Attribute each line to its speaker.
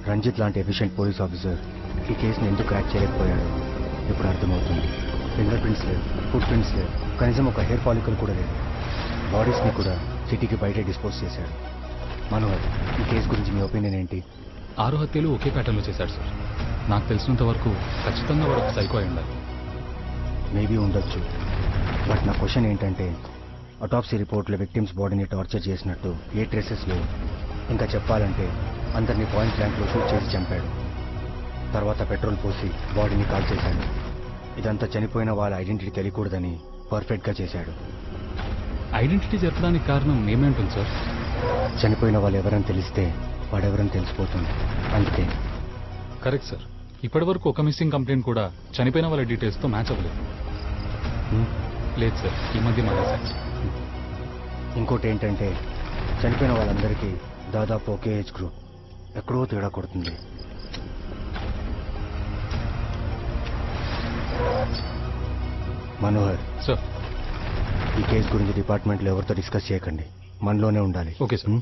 Speaker 1: రంజిత్ లాంటి efficient police officer ఈ కేసుని ఎందుకు క్రాక్ చేయలేకపోయాడు ఇప్పుడు అర్థమవుతుంది. ఫింగర్ ప్రింట్స్ లేవు, ఫుట్ ప్రింట్స్ లేవు, కనీసం ఒక హెయిర్ ఫాలికల్ కూడా లేదు. బాడీస్ని కూడా సిటీకి బయటే డిస్పోజ్ చేశాడు. మనోహర్, ఈ కేసు గురించి మీ ఒపీనియన్ ఏంటి?
Speaker 2: 6 హత్యలు ఒకే ప్యాటర్న్లో చేశాడు సార్. నాకు తెలిసినంత వరకు ఖచ్చితంగా వాడు ఒక సైకో అయి ఉండాలి.
Speaker 1: మేబీ ఉండొచ్చు. బట్ నా క్వశ్చన్ ఏంటంటే, అటాప్సీ రిపోర్ట్లో విక్టిమ్స్ బాడీని టార్చర్ చేసినట్టు ఏ ట్రేసెస్ లేవు. ఇంకా చెప్పాలంటే అందరినీ పాయింట్ బ్లాంక్లో షూట్ చేసి చంపాడు. తర్వాత పెట్రోల్ పోసి బాడీని కాల్ చేశాడు. ఇదంతా చనిపోయిన వాళ్ళ ఐడెంటిటీ తెలియకూడదని పర్ఫెక్ట్గా చేశాడు.
Speaker 2: ఐడెంటిటీ చెప్పడానికి కారణం ఏమేంటుంది సార్?
Speaker 1: చనిపోయిన వాళ్ళు ఎవరని తెలిస్తే వాడెవరని తెలిసిపోతుంది, అందుకే.
Speaker 2: Correct sir. ఇప్పటివరకు ఒక మిస్సింగ్ కంప్లైంట్ కూడా చనిపోయిన వాళ్ళ డీటెయిల్స్తో మ్యాచ్ అవ్వలేదు. లేదు సార్, ఈ మధ్య మానేశారు.
Speaker 1: ఇంకోటి ఏంటంటే, చనిపోయిన వాళ్ళందరికీ దాదాపు ఒకే ఏజ్ గ్రూప్. ఎక్కడో తేడా కొడుతుంది. మనోహర్
Speaker 2: సార్,
Speaker 1: ఈ కేసు గురించి డిపార్ట్మెంట్లో ఎవరితో డిస్కస్ చేయకండి, మనలోనే ఉండాలి.
Speaker 2: Okay sir.